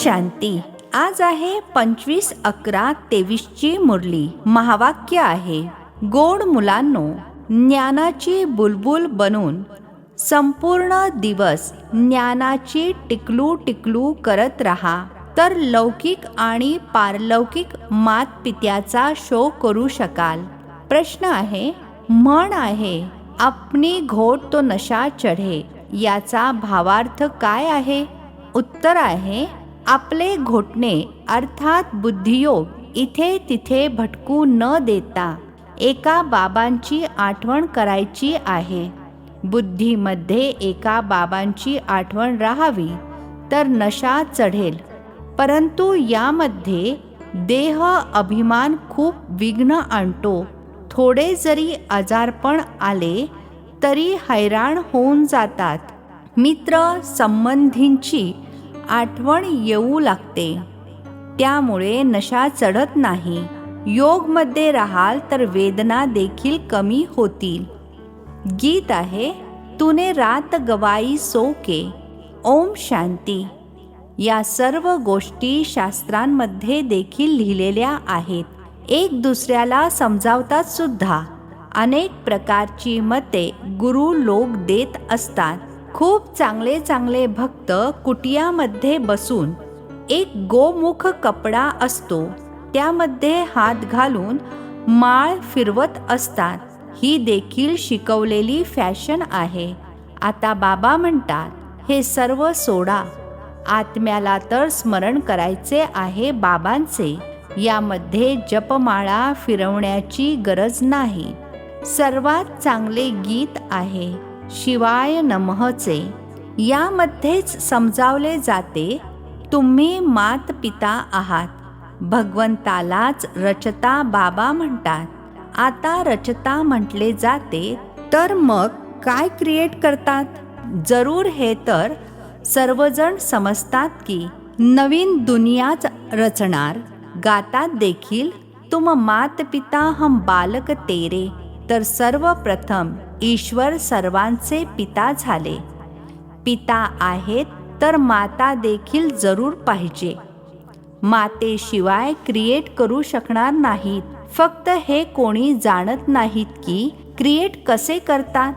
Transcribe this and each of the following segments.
शांती. आज आहे 25/11/23 ची मुरली. महावाक्य आहे, गोड मुलांनो, ज्ञानाची बुलबुल बनून संपूर्ण दिवस ज्ञानाची टिकलू टिकलू करत रहा, तर लौकिक आणि पारलौकिक मातपित्याचा शो करू शकाल. प्रश्न आहे, म्हण आहे, अपनी घोट तो नशा चढे, याचा भावार्थ काय आहे? उत्तर आहे, आपले घोटणे अर्थात बुद्धियोग इथे तिथे भटकू न देता एका बाबांची आठवण करायची आहे. बुद्धीमध्ये एका बाबांची आठवण राहावी तर नशा चढेल. परंतु यामध्ये देह अभिमान खूप विघ्न आणतो. थोडे जरी आजारपण आले तरी हैराण होऊन जातात. मित्र संबंधींची आठवण येऊ लागते, त्यामुळे नशा चढत नाही. योगमध्ये राहाल तर वेदना देखील कमी होतील. गीत आहे, तूने रात गवाई सो के. ओम शांती. या सर्व गोष्टी शास्त्रांमध्ये देखील लिहिलेल्या आहेत. एक दुसऱ्याला समजावतात सुद्धा. अनेक प्रकारची मते गुरु लोक देत असतात. खूप चांगले चांगले भक्त कुटियामध्ये बसून एक गोमुख कपडा असतो, त्यामध्ये हात घालून माळ फिरवत असतात. ही देखील शिकवलेली फॅशन आहे. आता बाबा म्हणतात, हे सर्व सोडा. आत्म्याला तर स्मरण करायचे आहे बाबांचे. यामध्ये जपमाळा फिरवण्याची गरज नाही. सर्वात चांगले गीत आहे शिवाय नमःचे. यामध्येच समजावले जाते, तुम्ही मात पिता आहात. भगवंतालाच रचता बाबा म्हणतात. आता रचता म्हटले जाते तर मग काय क्रिएट करतात? जरूर हे तर सर्वजण समजतात की नवीन दुनियाच रचणार. गातात देखील, तुम मात पिता हम बालक तेरे. तर सर्वप्रथम ईश्वर सर्वांचे पिता झाले. पिता आहेत तर माता देखील जरूर पाहिजे. मातेशिवाय क्रिएट करू शकणार नाहीत. फक्त हे कोणी जाणत नाहीत की क्रिएट कसे करतात.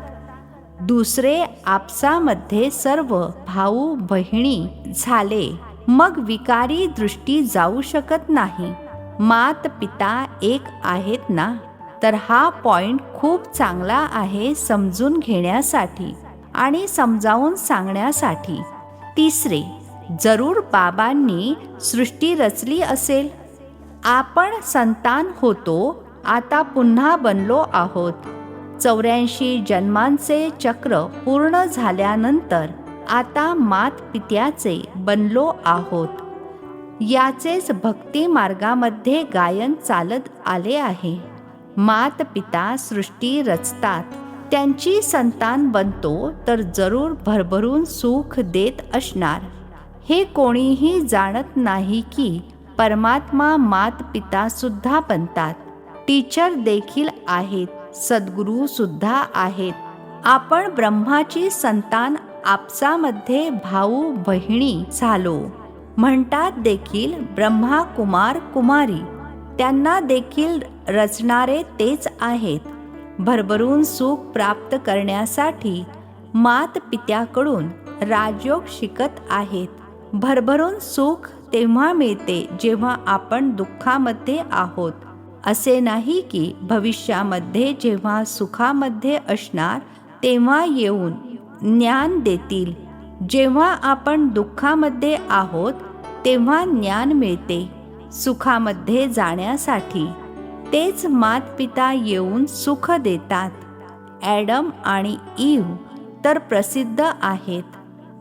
दुसरे आपसामध्ये सर्व भाऊ बहिणी झाले, मग विकारी दृष्टी जाऊ शकत नाही. मात पिता एक आहेत ना. तर हा पॉइंट खूप चांगला आहे समजून घेण्यासाठी आणि समजावून सांगण्यासाठी. तिसरे, जरूर बाबांनी सृष्टी रचली असेल. आपण संतान होतो, आता पुन्हा बनलो आहोत. 84 जन्मांचे चक्र पूर्ण झाल्यानंतर आता मात पित्याचे बनलो आहोत. याचेच भक्ती मार्गामध्ये गायन चालत आले आहे. मात पिता सृष्टी रचतात, त्यांची संतान बनतो तर जरूर भरभरून सुख देत असणार. हे कोणीही जाणत नाही की परमात्मा मात पिता सुद्धा बनतात. टीचर देखील आहेत, सद्गुरू सुद्धा आहेत. आपण ब्रह्माची संतान आपसामध्ये भाऊ बहिणी झालो. म्हणतात देखील ब्रह्मा कुमार कुमारी. त्यांना देखील रचणारे तेच आहेत. भरभरून सुख प्राप्त करण्यासाठी मात पित्याकडून राजयोग शिकत आहेत. भरभरून सुख तेव्हा मिळते जेव्हा आपण दुःखामध्ये आहोत. असे नाही की भविष्यामध्ये जेव्हा सुखामध्ये असणार तेव्हा येऊन ज्ञान देतील. जेव्हा आपण दुःखामध्ये आहोत तेव्हा ज्ञान मिळते. सुखामध्ये जाण्यासाठी तेच मातपिता येऊन सुख देतात. ॲडम आणि ईव तर प्रसिद्ध आहेत.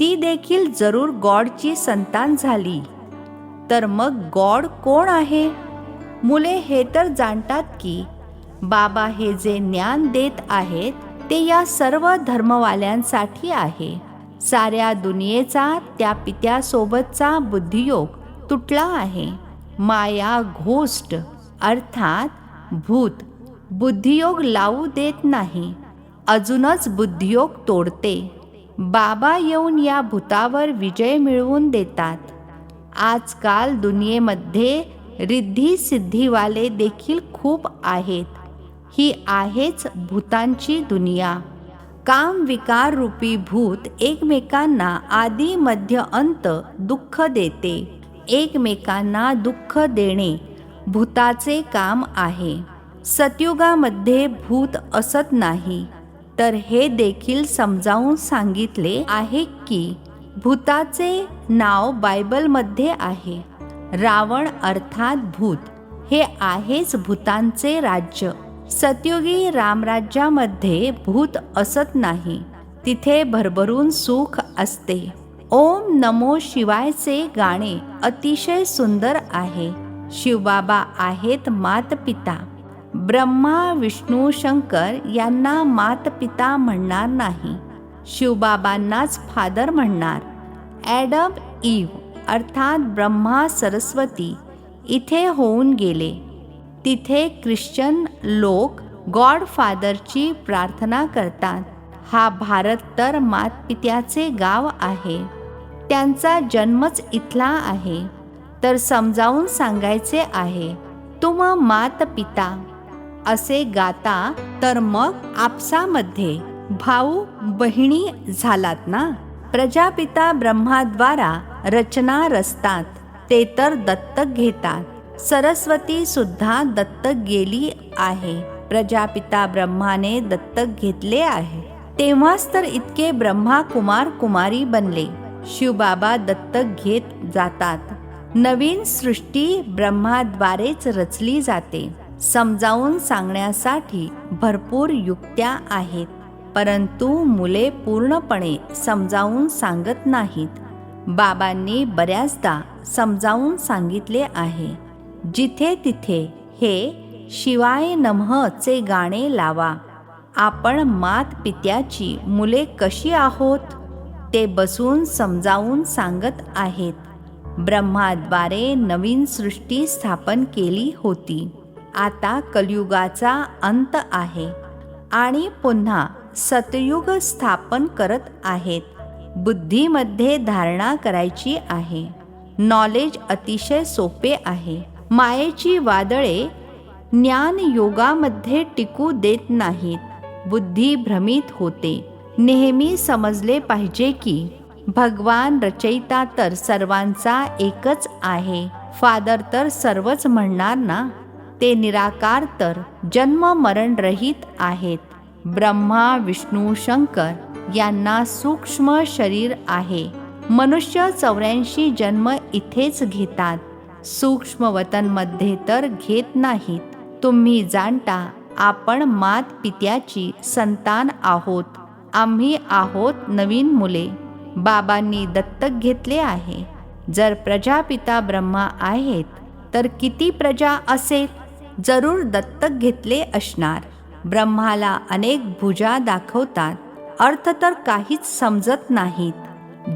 ती देखील जरूर गॉडची संतान झाली. तर मग गॉड कोण आहे? मुले हे तर जाणतात की बाबा हे जे ज्ञान देत आहेत ते या सर्व धर्मवाल्यांसाठी आहे. साऱ्या दुनियेचा त्या पित्यासोबतचा बुद्धियोग तुटला आहे. माया घोस्ट अर्थात भूत बुद्धियोग लावू देत नाही, अजूनच बुद्धियोग तोडते. बाबा येऊन या भूतावर विजय मिळवून देतात. आजकाल दुनियेमध्ये रिद्धी सिद्धीवाले देखील खूप आहेत. ही आहेच भूतांची दुनिया. काम विकार रूपी भूत एकमेकांना आदी मध्य अंत दुःख देते. एकमेकांना दुःख देणे भूताचे काम आहे. सतयुगामध्ये भूत असत नाही. तर हे देखील समजावून सांगितले आहे की भूताचे नाव बायबलमध्ये आहे. रावण अर्थात भूत हे आहेच भूतांचे राज्य. सतयुगी रामराज्यामध्ये भूत असत नाही. तिथे भरभरून सुख असते. ओम नमो शिवायचे गाणे अतिशय सुंदर आहे. शिवबाबा आहेत मातपिता. ब्रह्मा विष्णू शंकर यांना मातपिता म्हणणार नाही. शिवबाबांनाच फादर म्हणणार. ॲडम ईव अर्थात ब्रह्मा सरस्वती इथे होऊन गेले. तिथे ख्रिश्चन लोक गॉड फादरची प्रार्थना करतात. हा भारत तर मातपित्याचे गाव आहे. त्यांचा जन्मच इथला आहे. तर समजावून सांगायचे आहे. तुम मातपिता असे गाता तर मग आपसामध्ये भाऊ बहिणी झालात ना. प्रजापिता ब्रह्माद्वारा रचना रचतात. ते तर दत्तक घेतात. सरस्वती सुद्धा दत्तक गेली आहे. प्रजापिता ब्रह्माने दत्तक घेतले आहे. तेव्हाच तर इतके ब्रह्मा कुमार कुमारी बनले. शिवबाबा दत्तक घेत जातात. नवीन सृष्टी ब्रह्माद्वारेच रचली जाते. समजावून सांगण्यासाठी भरपूर युक्त्या आहेत. परंतु मुले पूर्णपणे समजावून सांगत नाहीत. बाबांनी बऱ्याचदा समजावून सांगितले आहे. जिथे तिथे हे शिवाय नमःचे गाणे लावा. आपण मातपित्याची मुले कशी आहोत ते बसून समजावून सांगत आहेत. ब्रह्माद्वारे नवीन सृष्टी स्थापन केली होती. आता कलियुगाचा अंत आहे आणि पुन्हा सतयुग स्थापन करत आहेत. बुद्धीमध्ये धारणा करायची आहे. नॉलेज अतिशय सोपे आहे. मायेची वादळे ज्ञान योगामध्ये टिकू देत नाहीत. बुद्धी भ्रमित होते. नेहमी समजले पाहिजे की भगवान रचयिता तर सर्वांचा एकच आहे. फादर तर सर्वच म्हणणार ना. ते निराकार तर जन्म मरण रहित आहेत. ब्रह्मा विष्णू शंकर यांना सूक्ष्म शरीर आहे. मनुष्य 84 जन्म इथेच घेतात. सूक्ष्म वतनमध्ये तर घेत नाहीत. तुम्ही जाणता आपण मात पित्याची संतान आहोत. आम्ही आहोत नवीन मुले. बाबांनी दत्तक घेतले आहे. जर प्रजापिता ब्रह्मा आहेत तर किती प्रजा असेल. जरूर दत्तक घेतले असणार. ब्रह्माला अनेक भुजा दाखवतात. अर्थ तर काहीच समजत नाहीत.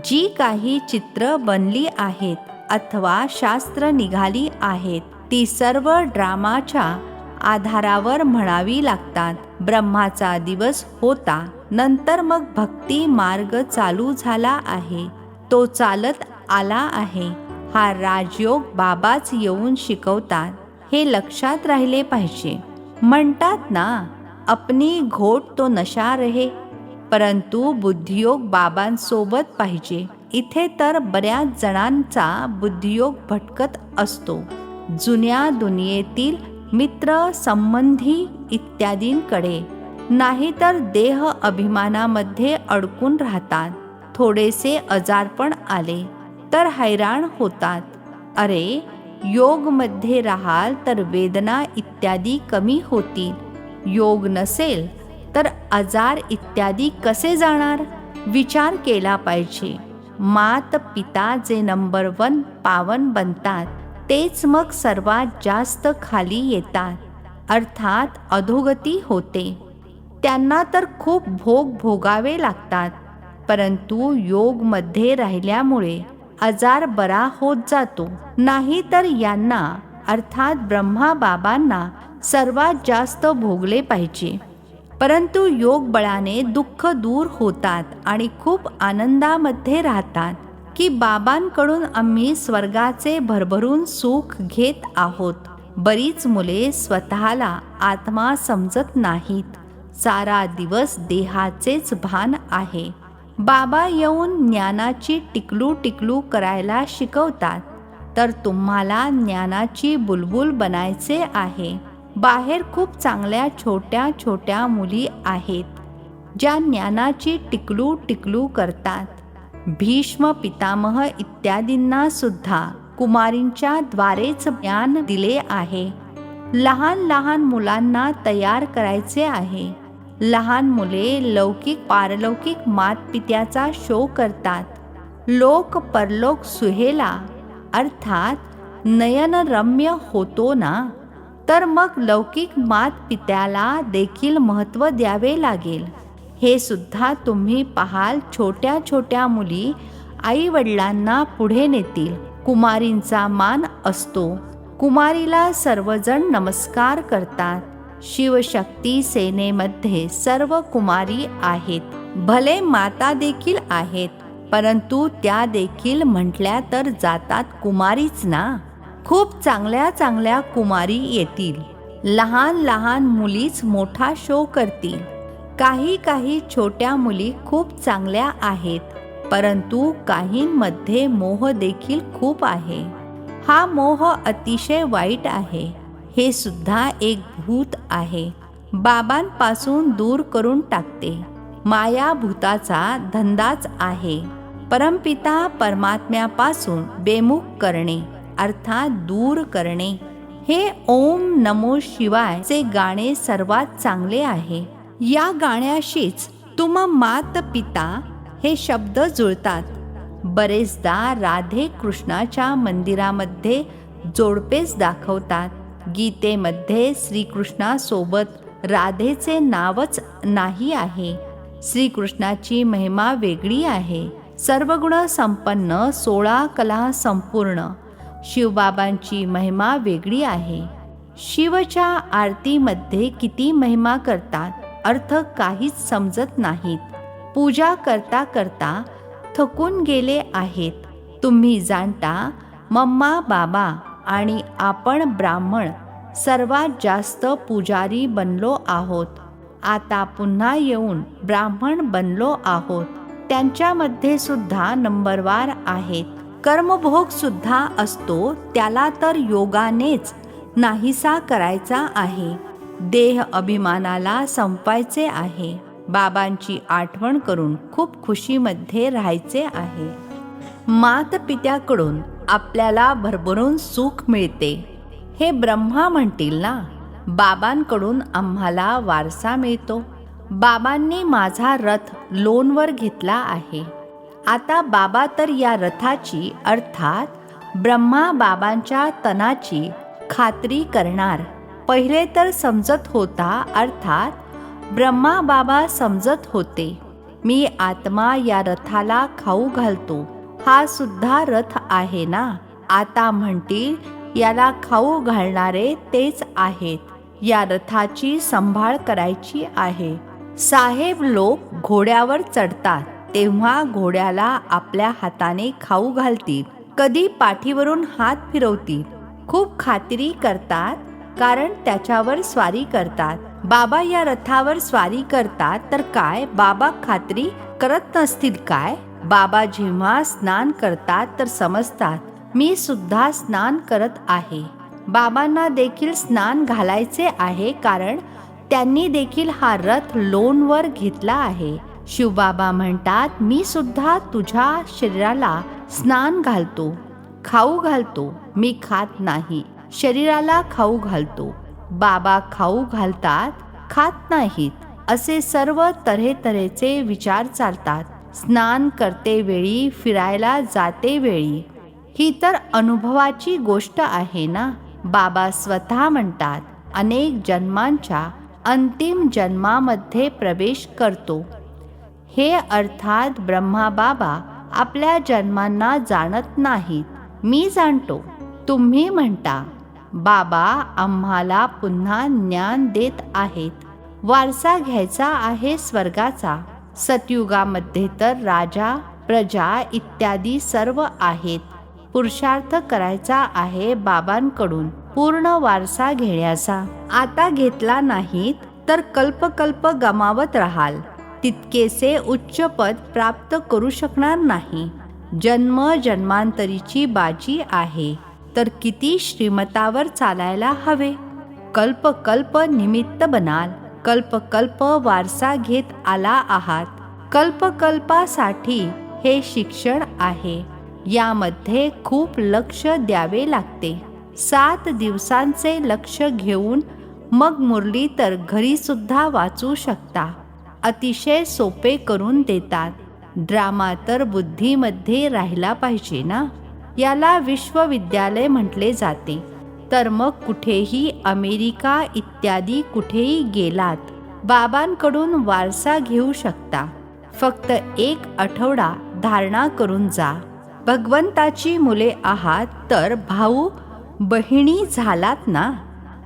जी काही चित्र बनली आहेत अथवा शास्त्र निघाली आहेत ती सर्व ड्रामाच्या आधारावर म्हणावी लागतात. ब्रह्माचा दिवस होता. नंतर मग भक्ती मार्ग चालू झाला आहे. तो चालत आला आहे. हा राजयोग बाबाच येऊन शिकवतात. हे लक्षात राहिले पाहिजे. म्हणतात ना अपनी घोट तो नशा रहे. परंतु बुद्धियोग बाबांसोबत पाहिजे. इथे तर बऱ्याच जणांचा बुद्धियोग भटकत असतो. जुन्या दुनियेतील मित्र संबंधी इत्यादींकडे. नाहीतर देह अभिमानामध्ये अडकून राहतात. थोडेसे आजारपण आले तर हैराण होतात. अरे योगमध्ये राहाल तर वेदना इत्यादी कमी होतील. योग नसेल तर आजार इत्यादी कसे जाणार. विचार केला पाहिजे. मात पिता जे नंबर 1 पावन बनतात तेच मग सर्वात जास्त खाली येतात. अर्थात अधोगती होते. त्यांना तर खूप भोग भोगावे लागतात. परंतु योगमध्ये राहिल्यामुळे आजार बरा होत जातो. नाही तर यांना अर्थात ब्रह्मा बाबांना सर्वात जास्त भोगले पाहिजे. परंतु योग बळाने दुःख दूर होतात आणि खूप आनंदामध्ये राहतात. की बाबांकडून आम्ही स्वर्गाचे भरभरून सुख घेत आहोत. बरीच मुले स्वतःला आत्मा समजत नाहीत. सारा दिवस देहाचेच भान आहे. बाबा येऊन ज्ञानाची टिकलू टिकलू करायला शिकवतात, तर तुम्हाला ज्ञानाची बुलबुल बनायचे आहे. बाहेर खूप चांगल्या छोट्या छोट्या मुली आहेत, ज्या ज्ञानाची टिकलू टिकलू करतात. भीष्म पितामह इत्यादींना सुद्धा कुमारींच्या द्वारेच ज्ञान दिले आहे. लहान लहान मुलांना तयार करायचे आहे. लहान मुले लौकिक पारलौकिक मातपित्याचा शो करतात. लोक परलोक सुहेला अर्थात नयनरम्य होतो ना, तर मग लौकिक मातपित्याला देखील महत्त्व द्यावे लागेल. हे सुद्धा तुम्ही पाहाल. छोट्या छोट्या मुली आई वडिलांना पुढे नेतील. कुमारींचा मान असतो. कुमारीला सर्वजण नमस्कार करतात. शिवशक्ती सेनेमध्ये सर्व कुमारी आहेत. भले माता देखील आहेत, परंतु त्या देखील म्हटल्या तर जातात कुमारीच ना. खूप चांगल्या चांगल्या कुमारी येतील. लहान लहान मुलीच मोठा शो करतील. काही काही छोट्या मुली खूप चांगल्या आहेत, परंतु काहींमध्ये मोह देखील खूप आहे. हा मोह अतिशय वाईट आहे. हे सुद्धा एक भूत आहे. बाबांपासून दूर करून टाकते. माया भूताचा धंदाच आहे. परमपिता परमात्म्यापासून बेमुख करणे अर्थात दूर करणे. हे ओम नमो शिवाय चे गाणे सर्वात चांगले आहे. या गाण्याशीच तुम मात पिता हे शब्द जुळतात. बरेचदा राधे कृष्णाच्या मंदिरामध्ये जोडपेच दाखवतात. गीतेमध्ये श्रीकृष्णासोबत राधेचे नावच नाही आहे. श्रीकृष्णाची महिमा वेगळी आहे. सर्वगुण संपन्न, 16 कला संपूर्ण. शिवबाबांची महिमा वेगळी आहे. शिवच्या आरतीमध्ये किती महिमा करतात, अर्थ काहीच समजत नाहीत. पूजा करता करता थकून गेले आहेत. तुम्ही जाणता मम्मा बाबा आणि आपण ब्राह्मण सर्वात जास्त पुजारी बनलो आहोत. आता पुन्हा येऊन ब्राह्मण बनलो आहोत. त्यांच्यामध्ये सुद्धा नंबरवार आहेत. कर्मभोग सुद्धा असतो, त्याला तर योगानेच नाहीसा करायचा आहे. देह अभिमानाला संपवायचे आहे. बाबांची आठवण करून खूप खुशीमध्ये राहायचे आहे. मातपित्याकडून आपल्याला भरभरून सुख मिळते. हे ब्रह्मा म्हणतील ना, बाबांकडून आम्हाला वारसा मिळतो. बाबांनी माझा रथ लोनवर घेतला आहे. आता बाबा तर या रथाची अर्थात ब्रह्मा बाबांच्या तनाची खात्री करणार. पहिले तर समजत होता, अर्थात ब्रह्मा बाबा समजत होते. मी आत्मा या रथाला खाऊ घालतो. हा सुद्धा रथ आहे ना. आता म्हणतील याला खाऊ घालणारे तेच आहेत. या रथाची संभाळ करायची आहे. साहेब लोक घोड्यावर चढतात तेव्हा घोड्याला आपल्या हाताने खाऊ घालतील. कधी पाठीवरून हात फिरवतील. खूप खात्री करतात, कारण त्याच्यावर स्वारी करतात. बाबा या रथावर स्वारी करतात तर काय बाबा खात्री करत नसतील काय? बाबा जेव्हा स्नान करतात तर समजतात, मी सुद्धा स्नान करत आहे. बाबांना देखील स्नान घालायचे आहे, कारण त्यांनी देखील हा रथ लोनवर घेतला आहे. शिवबाबा म्हणतात, मी सुद्धा तुझ्या शरीराला स्नान घालतो, खाऊ घालतो. मी खात नाही, शरीराला खाऊ घालतो. बाबा खाऊ घालतात, खात नाहीत. असे सर्व तऱ्हेतऱ्हेचे विचार चालतात. स्नान करते वेळी, फिरायला जाते वेळी. ही तर अनुभवाची गोष्ट आहे ना. बाबा स्वतः म्हणतात, अनेक जन्मांच्या अंतिम जन्मामध्ये प्रवेश करतो. हे अर्थात ब्रह्मा बाबा आपल्या जन्मांना जाणत नाहीत. मी जाणतो. तुम्ही म्हणता बाबा आम्हाला पुन्हा ज्ञान देत आहेत. वारसा घ्यायचा आहे स्वर्गाचा. सतयुगामध्ये तर राजा प्रजा इत्यादी सर्व आहेत. पुरुषार्थ करायचा आहे बाबांकडून पूर्ण वारसा घेण्याचा. आता घेतला नाहीत तर कल्पकल्प गमावत राहाल. तितकेसे उच्च पद प्राप्त करू शकणार नाही. जन्म जन्मांतरीची बाजी आहे, तर किती श्रीमतावर चालायला हवे. कल्पकल्प निमित्त बनाल. कल्पकल्प वारसा घेत आला आहात. कल्पकल्पासाठी हे शिक्षण आहे. यामध्ये खूप लक्ष द्यावे लागते. 7 दिवसांचे लक्ष घेऊन मग मुरली तर घरी सुद्धा वाचू शकता. अतिशय सोपे करून देतात. ड्रामा तर बुद्धीमध्ये राहिला पाहिजे ना. याला विश्वविद्यालय म्हटले जाते. तर मग कुठेही अमेरिका इत्यादी कुठेही गेलात बाबांकडून वारसा घेऊ शकता. फक्त 1 आठवडा धारणा करून जा. भगवंताची मुले आहात तर भाऊ बहिणी झालात ना.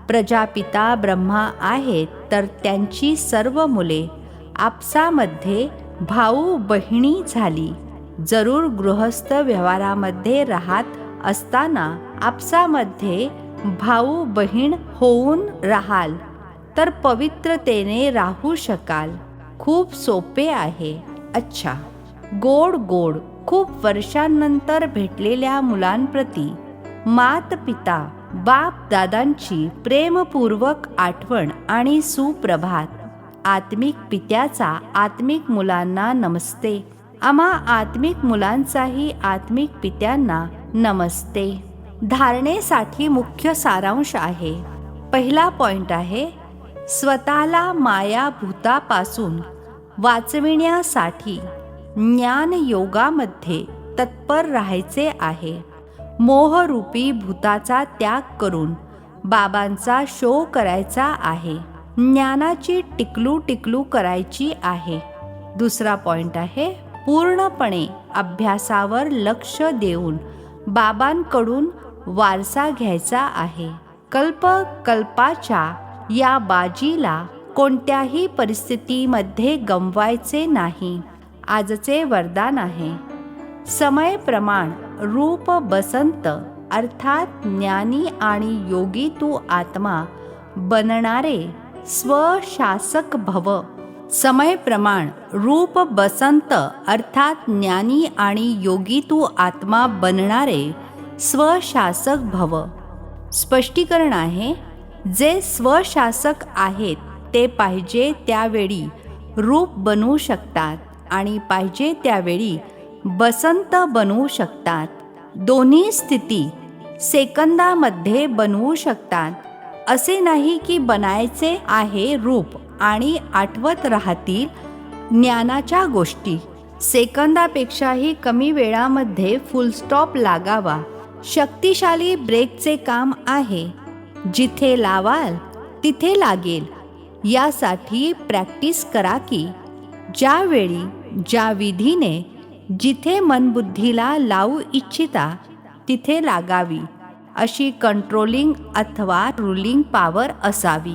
प्रजापिता ब्रह्मा आहेत तर त्यांची सर्व मुले आपसामध्ये भाऊ बहिणी झाली. जरूर गृहस्थ व्यवहारामध्ये राहत असताना आपसामध्ये भाऊ बहीण होऊन राहाल तर पवित्रतेने राहू शकाल. खूप सोपे आहे. अच्छा, गोड गोड खूप वर्षांनंतर भेटलेल्या मुलांप्रती मात पिता बाप दादांची प्रेमपूर्वक आठवण आणि सुप्रभात. आत्मिक पित्याचा आत्मिक मुलांना नमस्ते. आम्हा आत्मिक मुलांचाही आत्मिक पित्यांना नमस्ते. धारणेसाठी मुख्य सारांश आहे. पहिला पॉइंट आहे, स्वतःला माया भूतापासून वाचविण्यासाठी ज्ञान योगामध्ये तत्पर राहायचे आहे. मोहरूपी भूताचा त्याग करून बाबांचा शो करायचा आहे. ज्ञानाची टिकलू टिकलू करायची आहे. दुसरा पॉइंट आहे, पूर्णपणे अभ्यासावर लक्ष देऊन बाबांकडून वारसा घ्यायचा आहे. कल्पकल्पाच्या या बाजीला कोणत्याही परिस्थितीमध्ये गमवायचे नाही. आजचे वरदान आहे, समय प्रमाण रूप बसंत अर्थात ज्ञानी आणि योगी तू आत्मा बनणारे स्वशासक भव. समय प्रमाण रूप बसंत अर्थात ज्ञानी आणि योगी तू आत्मा बनणारे स्वशासक भव. स्पष्टीकरण आहे, जे स्वशासक आहेत ते पाहिजे त्यावेळी रूप बनवू शकतात आणि पाहिजे त्यावेळी बसंत बनवू शकतात. दोन्ही स्थिती सेकंदामध्ये बनवू शकतात. असे नाही की बनायचे आहे रूप आणि आठवत राहतील ज्ञानाच्या गोष्टी. सेकंदापेक्षाही कमी वेळामध्ये फुलस्टॉप लागावा. शक्तिशाली ब्रेकचे काम आहे. जिथे लावाल तिथे लागेल. यासाठी प्रॅक्टिस करा की ज्यावेळी ज्या विधीने जिथे मनबुद्धीला लावू इच्छिता तिथे लागावी अशी कंट्रोलिंग अथवा रुलिंग पॉवर असावी.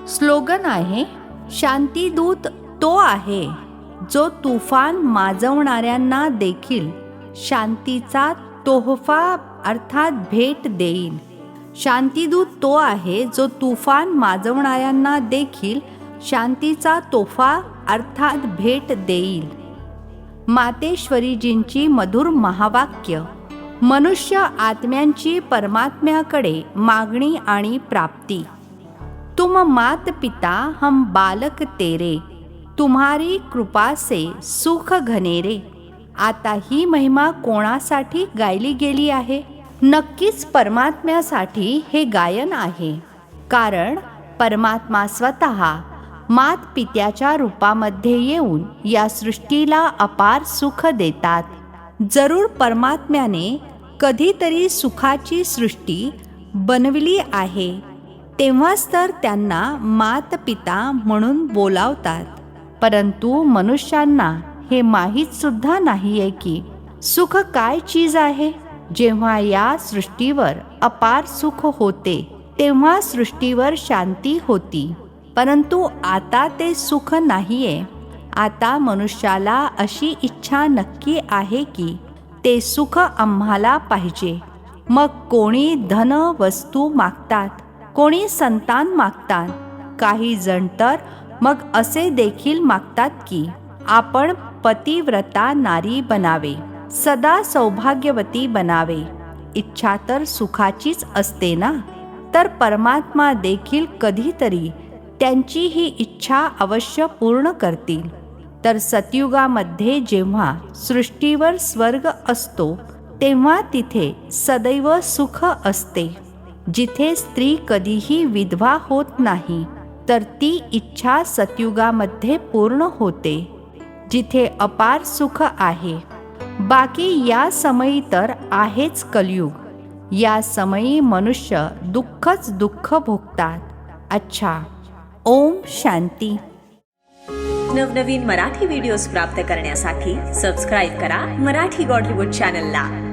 स्लोगन आहे, शांतीदूत तो आहे जो तुफान माजवणाऱ्यांना देखील शांतीचा तोहफा अर्थात भेट देईल. शांतीदूत तो आहे जो तुफान माजवणाऱ्यांना देखील शांतीचा तोहफा अर्थात भेट देईल. मातेश्वरीजींची मधुर महावाक्य. मनुष्य आत्म्यांची परमात्म्याकडे मागणी आणि प्राप्ती. तुम मात पिता हम बालक तेरे, तुम्हारी कृपा से सुख घनेरे. आता ही महिमा कोणासाठी गायली गेली आहे? नक्कीच परमात्म्यासाठी हे गायन आहे. कारण परमात्मा स्वतः मात पित्याच्या रूपामध्ये येऊन या सृष्टीला अपार सुख देतात. जरूर परमात्म्याने कधीतरी सुखाची सृष्टी बनविली आहे, तेव्हाच तर त्यांना मात पिता म्हणून बोलावतात. परंतु मनुष्यांना हे माहीत सुद्धा नाहीये की सुख काय चीज आहे. जेव्हा या सृष्टीवर अपार सुख होते तेव्हा सृष्टीवर शांती होती. परंतु आता ते सुख नाहीये. आता मनुष्याला अशी इच्छा नक्की आहे की ते सुख आम्हाला पाहिजे. मग कोणी धन वस्तू मागतात, कोणी संतान मागतात, काही जण तर मग असे देखील मागतात की आपण पतिव्रता नारी बनावे, सदा सौभाग्यवती बनावे. इच्छा तर सुखाचीच असते ना. तर परमात्मा देखील कधीतरी त्यांची ही इच्छा अवश्य पूर्ण करतील. तर सतयुगामध्ये जेव्हा सृष्टीवर स्वर्ग असतो तेव्हा तिथे सदैव सुख असते. जिथे स्त्री कधीही विधवा होत नाही, तर ती इच्छा सतयुगामध्ये पूर्ण होते, जिथे अपार सुख आहे. बाकी या समयी तर आहेच कलियुग. या समयी मनुष्य दुःखच दुःख भोगतात. अच्छा. ओम शांती. नवनवीन मराठी व्हिडिओज प्राप्त करण्यासाठी सबस्क्राईब करा मराठी गॉड रिपोर्ट चॅनलला.